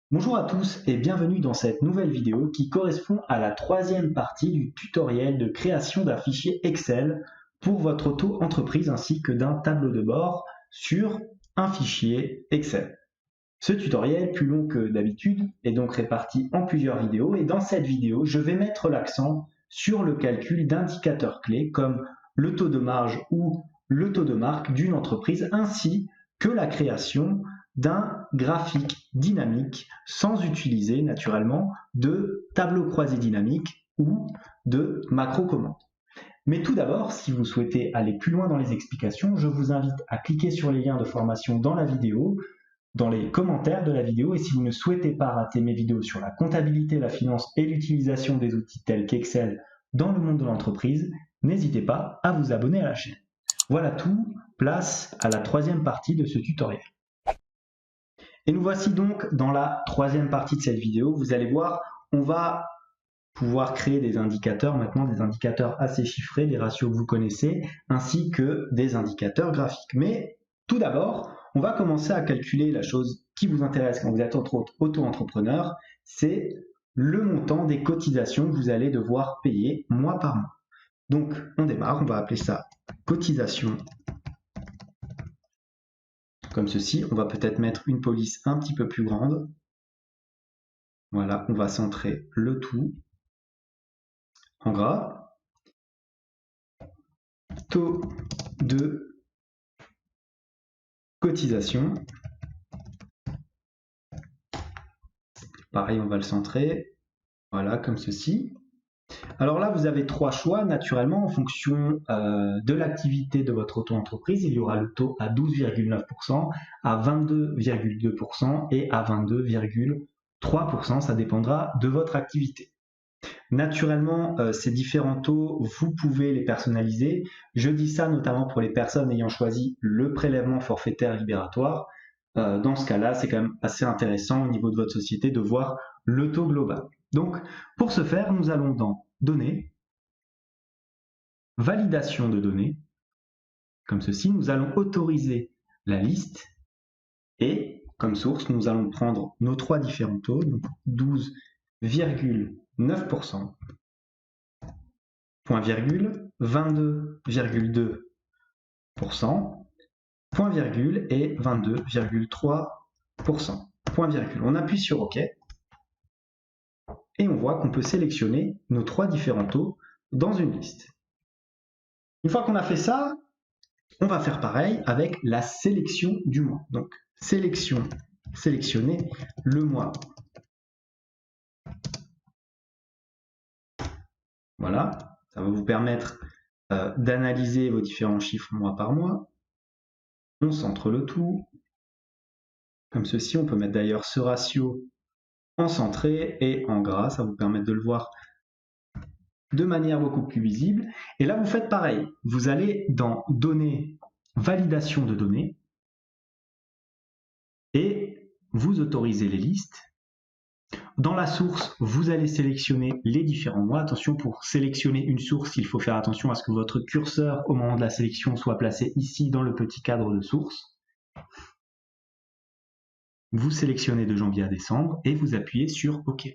Bonjour à tous et bienvenue dans cette nouvelle vidéo qui correspond à la troisième partie du tutoriel de création d'un fichier Excel pour votre auto-entreprise ainsi que d'un tableau de bord sur un fichier Excel. Ce tutoriel, plus long que d'habitude, est donc réparti en plusieurs vidéos et dans cette vidéo, je vais mettre l'accent sur le calcul d'indicateurs clés comme le taux de marge ou le taux de marque d'une entreprise ainsi que la création d'un graphique dynamique sans utiliser naturellement de tableau croisé dynamique ou de macro-commande. Mais tout d'abord, si vous souhaitez aller plus loin dans les explications, je vous invite à cliquer sur les liens de formation dans la vidéo, dans les commentaires de la vidéo, et si vous ne souhaitez pas rater mes vidéos sur la comptabilité, la finance et l'utilisation des outils tels qu'Excel dans le monde de l'entreprise, n'hésitez pas à vous abonner à la chaîne. Voilà tout, place à la troisième partie de ce tutoriel. Et nous voici donc dans la troisième partie de cette vidéo. Vous allez voir, on va pouvoir créer des indicateurs, maintenant des indicateurs assez chiffrés, des ratios que vous connaissez, ainsi que des indicateurs graphiques. Mais tout d'abord, on va commencer à calculer la chose qui vous intéresse quand vous êtes entre autres auto-entrepreneur, c'est le montant des cotisations que vous allez devoir payer mois par mois. Donc on démarre, on va appeler ça cotisation. Comme ceci, on va peut-être mettre une police un petit peu plus grande. Voilà, on va centrer le tout en gras. Taux de cotisation. Pareil, on va le centrer. Voilà, comme ceci. Alors là, vous avez trois choix, naturellement, en fonction de l'activité de votre auto-entreprise. Il y aura le taux à 12,9%, à 22,2% et à 22,3%. Ça dépendra de votre activité. Naturellement, ces différents taux, vous pouvez les personnaliser. Je dis ça notamment pour les personnes ayant choisi le prélèvement forfaitaire libératoire. Dans ce cas-là, c'est quand même assez intéressant au niveau de votre société de voir le taux global. Donc, pour ce faire, nous allons dans Données, Validation de données, comme ceci. Nous allons autoriser la liste et, comme source, nous allons prendre nos trois différents taux, donc 12,9%, point virgule, 22,2%, point virgule et 22,3%, point virgule. On appuie sur OK et on voit qu'on peut sélectionner nos trois différents taux dans une liste. Une fois qu'on a fait ça, on va faire pareil avec la sélection du mois. Donc, sélectionner le mois. Voilà, ça va vous permettre d'analyser vos différents chiffres mois par mois. On centre le tout, comme ceci. On peut mettre d'ailleurs ce ratio en centré et en gras, ça vous permet de le voir de manière beaucoup plus visible. Et là, vous faites pareil. Vous allez dans Données, Validation de données, et vous autorisez les listes. Dans la source, vous allez sélectionner les différents mois. Attention, pour sélectionner une source, il faut faire attention à ce que votre curseur au moment de la sélection soit placé ici dans le petit cadre de source. Vous sélectionnez de janvier à décembre et vous appuyez sur OK.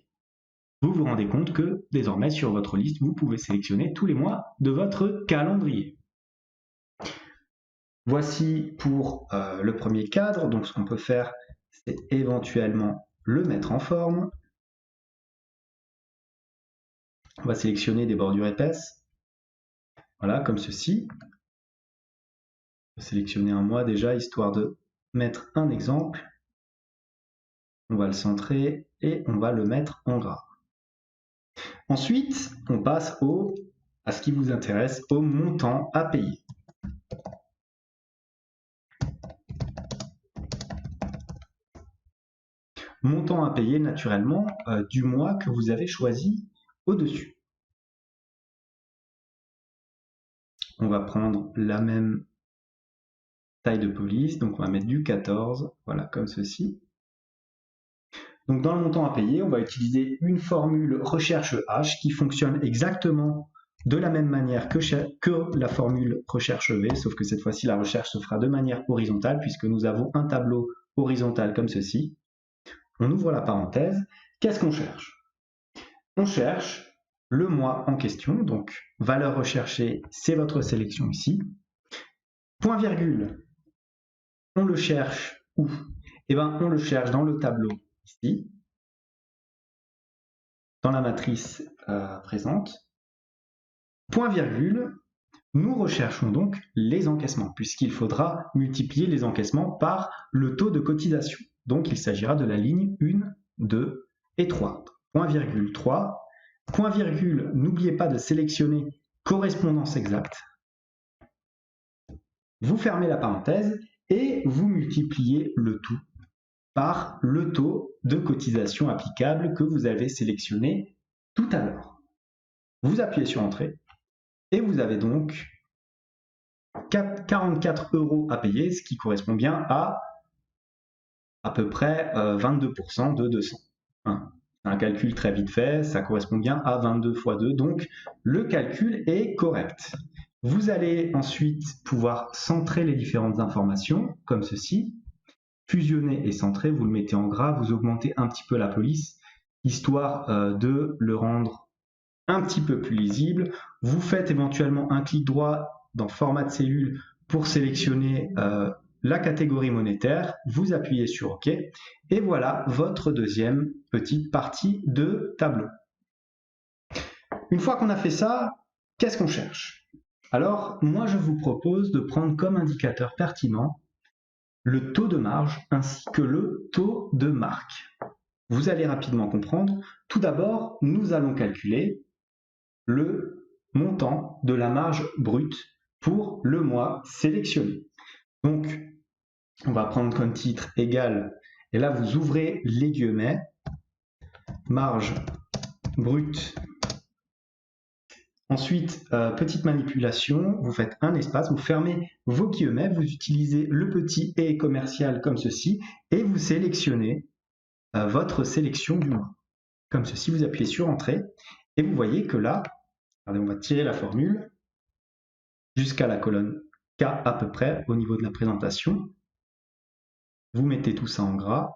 Vous vous rendez compte que désormais sur votre liste, vous pouvez sélectionner tous les mois de votre calendrier. Voici pour le premier cadre. Donc ce qu'on peut faire, c'est éventuellement le mettre en forme. On va sélectionner des bordures épaisses. Voilà, comme ceci. On va sélectionner un mois déjà, histoire de mettre un exemple. On va le centrer et on va le mettre en gras. Ensuite, on passe à ce qui vous intéresse, au montant à payer. Montant à payer naturellement du mois que vous avez choisi au-dessus. On va prendre la même taille de police, donc on va mettre du 14, voilà, comme ceci. Donc dans le montant à payer, on va utiliser une formule recherche H qui fonctionne exactement de la même manière que la formule recherche V, sauf que cette fois-ci la recherche se fera de manière horizontale puisque nous avons un tableau horizontal comme ceci. On ouvre la parenthèse. Qu'est-ce qu'on cherche? On cherche le mois en question, donc valeur recherchée, c'est votre sélection ici. Point virgule, on le cherche où? Eh bien, on le cherche dans le tableau ici, dans la matrice présente. Point virgule, nous recherchons donc les encaissements, puisqu'il faudra multiplier les encaissements par le taux de cotisation. Donc, il s'agira de la ligne 1, 2 et 3. Point virgule 3. Point virgule, n'oubliez pas de sélectionner correspondance exacte. Vous fermez la parenthèse et vous multipliez le tout par le taux de cotisation applicable que vous avez sélectionné tout à l'heure. Vous appuyez sur Entrée et vous avez donc 44 € à payer, ce qui correspond bien à peu près 22% de 200. Un calcul très vite fait, ça correspond bien à 22 x 2, donc le calcul est correct. Vous allez ensuite pouvoir centrer les différentes informations, comme ceci. Fusionner et centrer, vous le mettez en gras, vous augmentez un petit peu la police, histoire de le rendre un petit peu plus lisible. Vous faites éventuellement un clic droit dans Format de cellule pour sélectionner la catégorie monétaire, vous appuyez sur OK, et voilà votre deuxième petite partie de tableau. Une fois qu'on a fait ça, qu'est-ce qu'on cherche? Alors, moi je vous propose de prendre comme indicateur pertinent le taux de marge ainsi que le taux de marque. Vous allez rapidement comprendre. Tout d'abord, nous allons calculer le montant de la marge brute pour le mois sélectionné. Donc, on va prendre comme titre égal, et là vous ouvrez les guillemets, marge brute. Ensuite, petite manipulation, vous faites un espace, vous fermez vos guillemets, vous utilisez le petit et commercial comme ceci, et vous sélectionnez votre sélection du mois. Comme ceci, vous appuyez sur Entrée, et vous voyez que là, regardez, on va tirer la formule jusqu'à la colonne K à peu près au niveau de la présentation. Vous mettez tout ça en gras,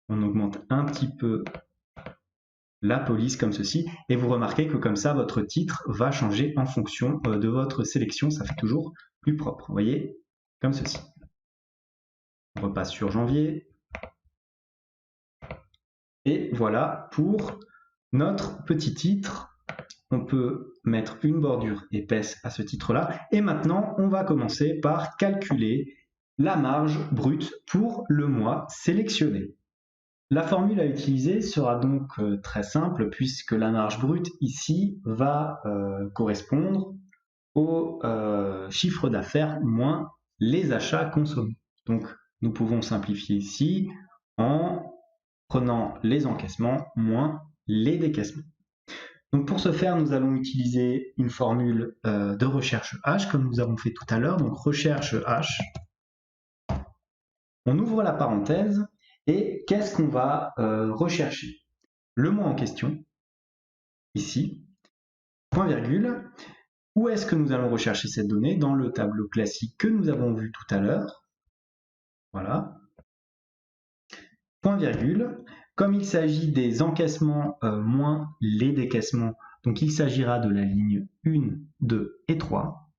on augmente un petit peu la police comme ceci, et vous remarquez que comme ça, votre titre va changer en fonction de votre sélection, ça fait toujours plus propre, vous voyez, comme ceci. On repasse sur janvier, et voilà pour notre petit titre. On peut mettre une bordure épaisse à ce titre-là, et maintenant, on va commencer par calculer la marge brute pour le mois sélectionné. La formule à utiliser sera donc très simple puisque la marge brute ici va correspondre au chiffre d'affaires moins les achats consommés. Donc nous pouvons simplifier ici en prenant les encaissements moins les décaissements. Donc pour ce faire, nous allons utiliser une formule de recherche H comme nous avons fait tout à l'heure. Donc recherche H, on ouvre la parenthèse. Et qu'est-ce qu'on va rechercher? Le mois en question, ici, point virgule. Où est-ce que nous allons rechercher cette donnée? Dans le tableau classique que nous avons vu tout à l'heure. Voilà. Point virgule. Comme il s'agit des encaissements moins les décaissements, donc il s'agira de la ligne 1, 2 et 3.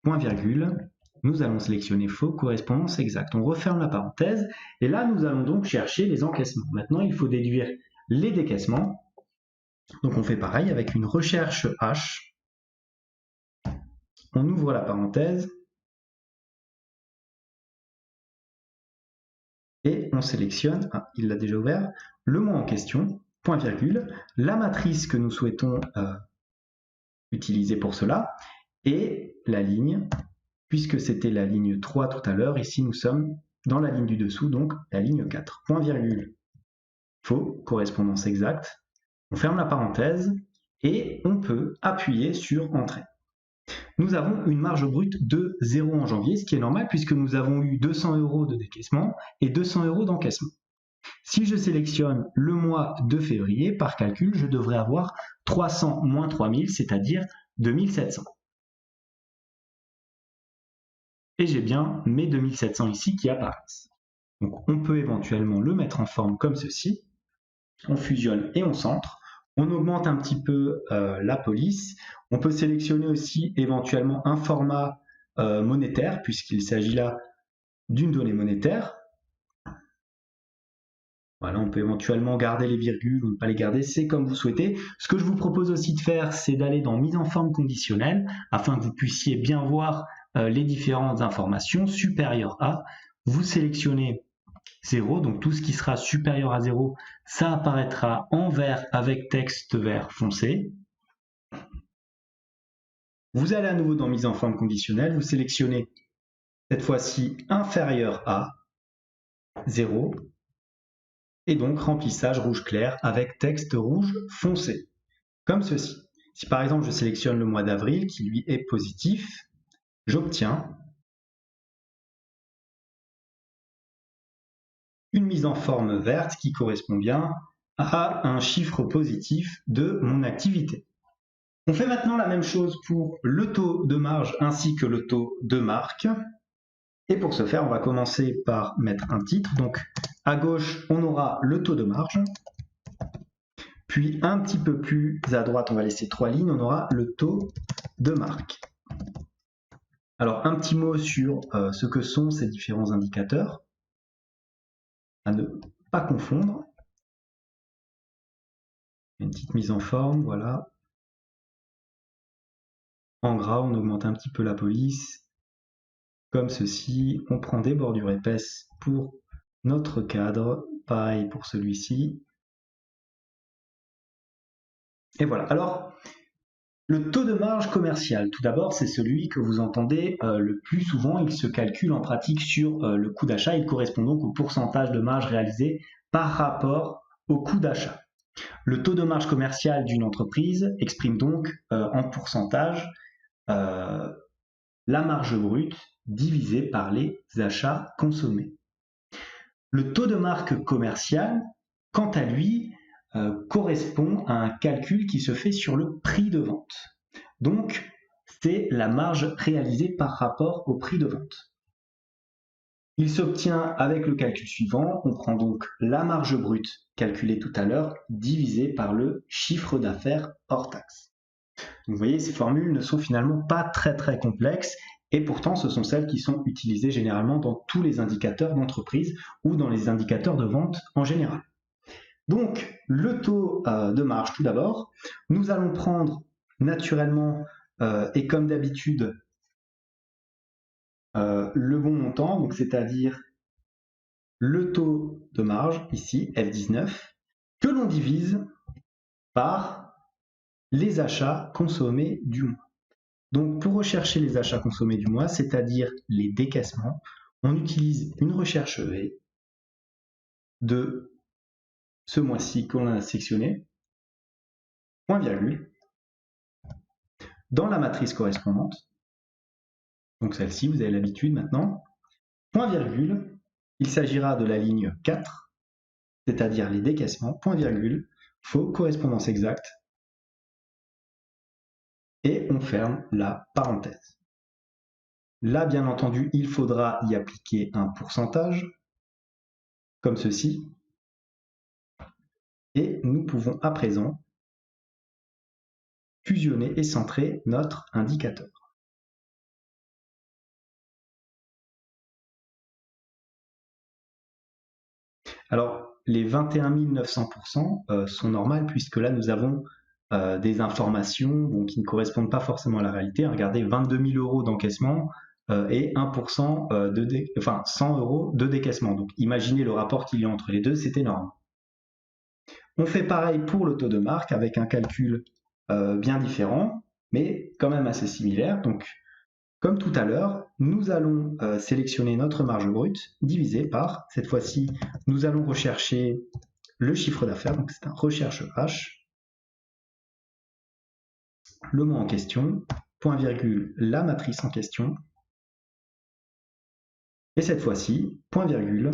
Point virgule. Nous allons sélectionner faux, correspondance exacte. On referme la parenthèse, et là, nous allons donc chercher les encaissements. Maintenant, il faut déduire les décaissements. Donc, on fait pareil avec une recherche H. On ouvre la parenthèse, et on sélectionne, il l'a déjà ouvert, le mois en question, point virgule, la matrice que nous souhaitons utiliser pour cela, et la ligne, puisque c'était la ligne 3 tout à l'heure, ici nous sommes dans la ligne du dessous, donc la ligne 4. Point virgule, faux, correspondance exacte. On ferme la parenthèse et on peut appuyer sur Entrée. Nous avons une marge brute de 0 en janvier, ce qui est normal puisque nous avons eu 200 € de décaissement et 200 € d'encaissement. Si je sélectionne le mois de février, par calcul, je devrais avoir 300 moins 3000, c'est-à-dire 2700. Et j'ai bien mes 2700 ici qui apparaissent. Donc on peut éventuellement le mettre en forme comme ceci. On fusionne et on centre. On augmente un petit peu la police. On peut sélectionner aussi éventuellement un format monétaire, puisqu'il s'agit là d'une donnée monétaire. Voilà, on peut éventuellement garder les virgules ou ne pas les garder, c'est comme vous souhaitez. Ce que je vous propose aussi de faire, c'est d'aller dans mise en forme conditionnelle, afin que vous puissiez bien voir les différentes informations. Supérieur à, vous sélectionnez 0, donc tout ce qui sera supérieur à 0, ça apparaîtra en vert avec texte vert foncé. Vous allez à nouveau dans mise en forme conditionnelle, vous sélectionnez cette fois-ci inférieur à 0, et donc remplissage rouge clair avec texte rouge foncé, comme ceci. Si par exemple je sélectionne le mois d'avril qui lui est positif, j'obtiens une mise en forme verte qui correspond bien à un chiffre positif de mon activité. On fait maintenant la même chose pour le taux de marge ainsi que le taux de marque. Et pour ce faire, on va commencer par mettre un titre. Donc à gauche, on aura le taux de marge. Puis un petit peu plus à droite, on va laisser 3 lignes, on aura le taux de marque. Alors un petit mot sur ce que sont ces différents indicateurs, à ne pas confondre. Une petite mise en forme, voilà. En gras, on augmente un petit peu la police, comme ceci. On prend des bordures épaisses pour notre cadre, pareil pour celui-ci. Et voilà. Alors, le taux de marge commercial, tout d'abord, c'est celui que vous entendez le plus souvent. Il se calcule en pratique sur le coût d'achat. Il correspond donc au pourcentage de marge réalisé par rapport au coût d'achat. Le taux de marge commerciale d'une entreprise exprime donc en pourcentage la marge brute divisée par les achats consommés. Le taux de marque commerciale, quant à lui, correspond à un calcul qui se fait sur le prix de vente. Donc, c'est la marge réalisée par rapport au prix de vente. Il s'obtient avec le calcul suivant. On prend donc la marge brute calculée tout à l'heure divisée par le chiffre d'affaires hors taxe. Donc, vous voyez, ces formules ne sont finalement pas très complexes et pourtant ce sont celles qui sont utilisées généralement dans tous les indicateurs d'entreprise ou dans les indicateurs de vente en général. Donc, le taux de marge tout d'abord. Nous allons prendre naturellement et comme d'habitude le bon montant, donc c'est-à-dire le taux de marge, ici, F19, que l'on divise par les achats consommés du mois. Donc pour rechercher les achats consommés du mois, c'est-à-dire les décaissements, on utilise une recherche V de ce mois-ci qu'on a sectionné, point virgule, dans la matrice correspondante, donc celle-ci, vous avez l'habitude maintenant, point virgule, il s'agira de la ligne 4, c'est-à-dire les décaissements, point virgule, faux, correspondance exacte, et on ferme la parenthèse. Là, bien entendu, il faudra y appliquer un pourcentage, comme ceci, et nous pouvons à présent fusionner et centrer notre indicateur. Alors, les 21 900% sont normales puisque là, nous avons des informations qui ne correspondent pas forcément à la réalité. Regardez, 22 000 euros d'encaissement et 1% 100 euros de décaissement. Donc, imaginez le rapport qu'il y a entre les deux, c'est énorme. On fait pareil pour le taux de marque avec un calcul bien différent, mais quand même assez similaire. Donc, comme tout à l'heure, nous allons sélectionner notre marge brute divisée par, cette fois-ci, nous allons rechercher le chiffre d'affaires, donc c'est un recherche H, le mot en question, point virgule, la matrice en question, et cette fois-ci, point virgule,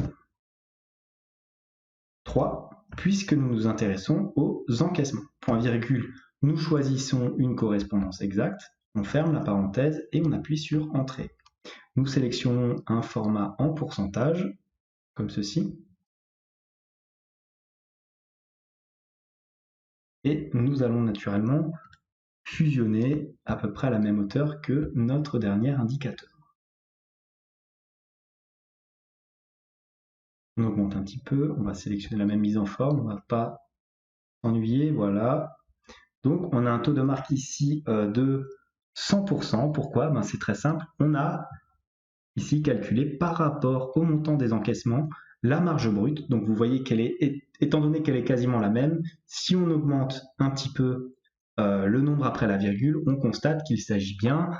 3, puisque nous nous intéressons aux encaissements. Point virgule, nous choisissons une correspondance exacte, on ferme la parenthèse et on appuie sur Entrée. Nous sélectionnons un format en pourcentage, comme ceci. Et nous allons naturellement fusionner à peu près à la même hauteur que notre dernier indicateur. On augmente un petit peu, on va sélectionner la même mise en forme, on ne va pas s'ennuyer, voilà. Donc on a un taux de marque ici de 100%. Pourquoi? Ben, c'est très simple, on a ici calculé par rapport au montant des encaissements la marge brute. Donc vous voyez qu'elle est, étant donné qu'elle est quasiment la même, si on augmente un petit peu le nombre après la virgule, on constate qu'il s'agit bien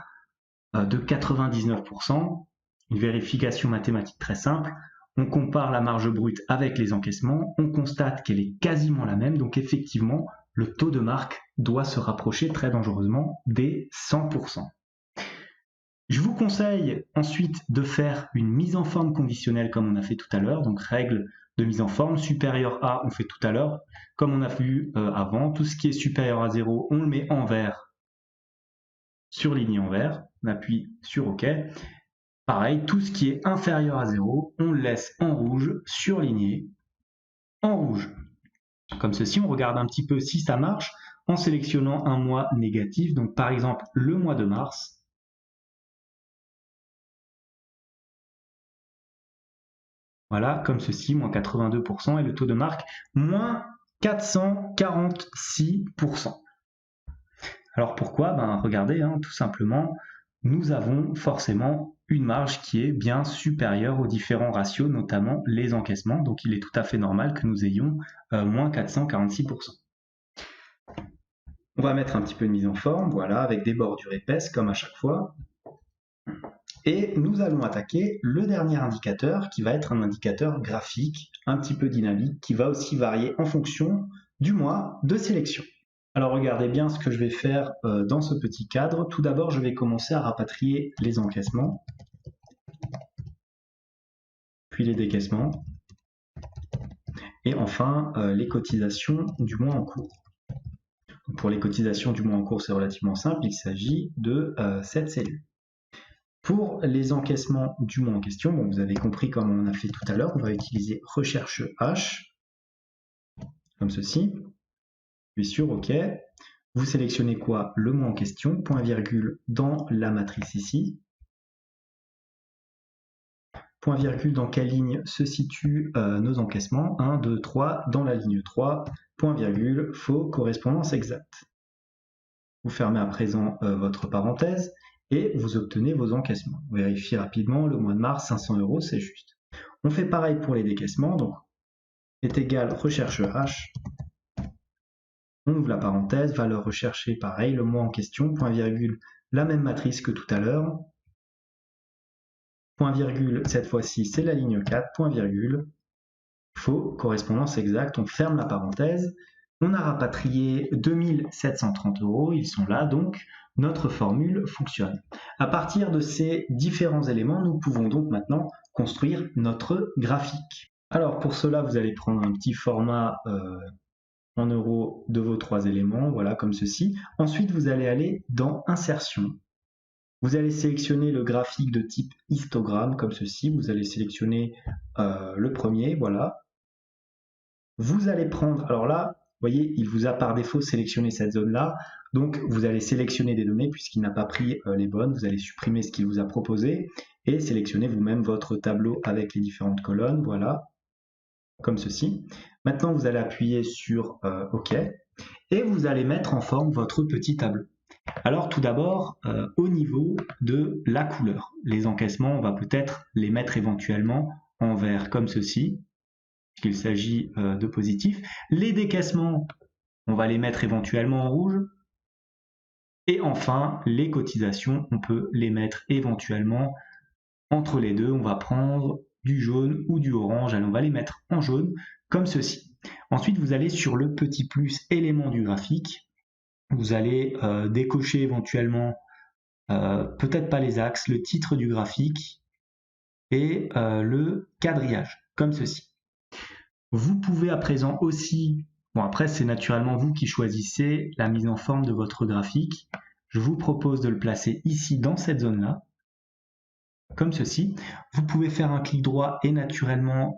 de 99%. Une vérification mathématique très simple. On compare la marge brute avec les encaissements, on constate qu'elle est quasiment la même, donc effectivement, le taux de marque doit se rapprocher très dangereusement des 100%. Je vous conseille ensuite de faire une mise en forme conditionnelle comme on a fait tout à l'heure, donc règle de mise en forme, supérieur à, on fait tout à l'heure, comme on a vu avant, tout ce qui est supérieur à 0, on le met en vert, surligné en vert, on appuie sur OK. Pareil, tout ce qui est inférieur à 0, on le laisse en rouge, surligné en rouge. Comme ceci, on regarde un petit peu si ça marche en sélectionnant un mois négatif, donc par exemple le mois de mars. Voilà, comme ceci, moins 82%, et le taux de marque, moins 446%. Alors pourquoi? Ben, regardez, hein, tout simplement, nous avons forcément une marge qui est bien supérieure aux différents ratios, notamment les encaissements. Donc il est tout à fait normal que nous ayons moins 446%. On va mettre un petit peu de mise en forme, voilà, avec des bordures épaisses comme à chaque fois. Et nous allons attaquer le dernier indicateur qui va être un indicateur graphique, un petit peu dynamique, qui va aussi varier en fonction du mois de sélection. Alors regardez bien ce que je vais faire dans ce petit cadre. Tout d'abord, je vais commencer à rapatrier les encaissements, puis les décaissements, et enfin les cotisations du mois en cours. Donc, pour les cotisations du mois en cours, c'est relativement simple, il s'agit de cette cellule. Pour les encaissements du mois en question, bon, vous avez compris comme on a fait tout à l'heure, on va utiliser recherche H, comme ceci, puis sur OK. Vous sélectionnez quoi? Le mois en question, point virgule dans la matrice ici. Point virgule dans quelle ligne se situent nos encaissements? 1, 2, 3, dans la ligne 3, point virgule, faux, correspondance exacte. Vous fermez à présent votre parenthèse et vous obtenez vos encaissements. Vérifiez rapidement, le mois de mars, 500 €, c'est juste. On fait pareil pour les décaissements, donc est égal recherche H. On ouvre la parenthèse, valeur recherchée, pareil, le mois en question, point virgule, la même matrice que tout à l'heure. Point virgule, cette fois-ci, c'est la ligne 4, point virgule, faux, correspondance exacte, on ferme la parenthèse. On a rapatrié 2730 €, ils sont là, donc notre formule fonctionne. À partir de ces différents éléments, nous pouvons donc maintenant construire notre graphique. Alors pour cela, vous allez prendre un petit format en euros de vos trois éléments, voilà, comme ceci. Ensuite, vous allez aller dans Insertion. Vous allez sélectionner le graphique de type histogramme, comme ceci. Vous allez sélectionner le premier, voilà. Vous allez prendre, alors là, vous voyez, il vous a par défaut sélectionné cette zone-là. Donc, vous allez sélectionner des données puisqu'il n'a pas pris les bonnes. Vous allez supprimer ce qu'il vous a proposé et sélectionner vous-même votre tableau avec les différentes colonnes, voilà, comme ceci. Maintenant, vous allez appuyer sur OK et vous allez mettre en forme votre petit tableau. Alors tout d'abord, au niveau de la couleur, les encaissements, on va peut-être les mettre éventuellement en vert comme ceci, puisqu'il s'agit de positif. Les décaissements, on va les mettre éventuellement en rouge. Et enfin, les cotisations, on peut les mettre éventuellement entre les deux. On va prendre du jaune ou du orange. Allez, on va les mettre en jaune comme ceci. Ensuite, vous allez sur le petit plus élément du graphique. Vous allez décocher éventuellement, peut-être pas les axes, le titre du graphique et le quadrillage, comme ceci. Vous pouvez à présent aussi, bon après c'est naturellement vous qui choisissez la mise en forme de votre graphique. Je vous propose de le placer ici dans cette zone-là. comme ceci. Vous pouvez faire un clic droit et naturellement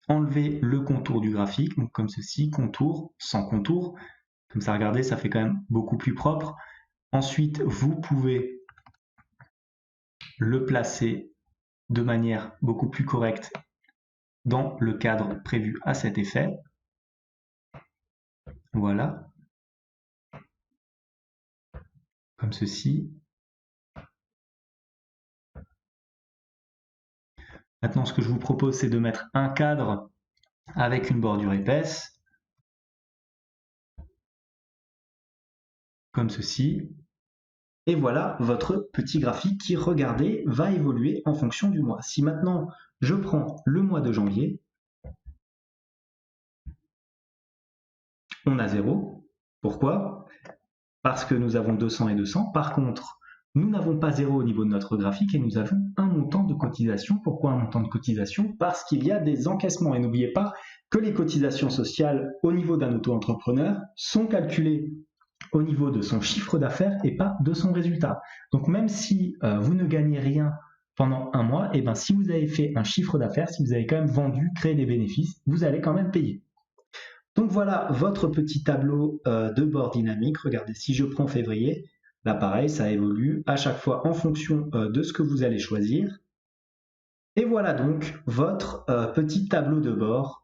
enlever le contour du graphique, donc comme ceci, contour, sans contour. Comme ça, regardez, ça fait quand même beaucoup plus propre. Ensuite, vous pouvez le placer de manière beaucoup plus correcte dans le cadre prévu à cet effet. Voilà. Comme ceci. Maintenant, ce que je vous propose, c'est de mettre un cadre avec une bordure épaisse, comme ceci. Et voilà votre petit graphique qui, regardez, va évoluer en fonction du mois. Si maintenant, je prends le mois de janvier, on a 0. Pourquoi? Parce que nous avons 200 et 200. Par contre, nous n'avons pas 0 au niveau de notre graphique et nous avons un montant de cotisation. Pourquoi un montant de cotisation? Parce qu'il y a des encaissements. Et n'oubliez pas que les cotisations sociales au niveau d'un auto-entrepreneur sont calculées au niveau de son chiffre d'affaires et pas de son résultat. Donc même si vous ne gagnez rien pendant un mois, et ben, si vous avez fait un chiffre d'affaires, si vous avez quand même vendu, créé des bénéfices, vous allez quand même payer. Donc voilà votre petit tableau de bord dynamique. Regardez, si je prends février, là pareil, ça évolue à chaque fois en fonction de ce que vous allez choisir. Et voilà donc votre petit tableau de bord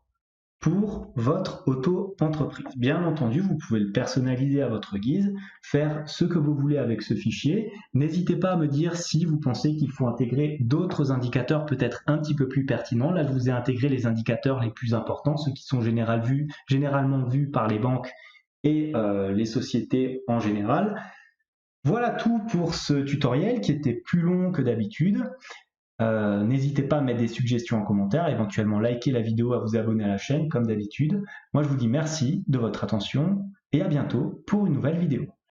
pour votre auto-entreprise. Bien entendu, vous pouvez le personnaliser à votre guise, faire ce que vous voulez avec ce fichier. N'hésitez pas à me dire si vous pensez qu'il faut intégrer d'autres indicateurs peut-être un petit peu plus pertinents. Là, je vous ai intégré les indicateurs les plus importants, ceux qui sont généralement vus par les banques et les sociétés en général. Voilà tout pour ce tutoriel qui était plus long que d'habitude. N'hésitez pas à mettre des suggestions en commentaire, éventuellement liker la vidéo, à vous abonner à la chaîne comme d'habitude. Moi je vous dis merci de votre attention et à bientôt pour une nouvelle vidéo.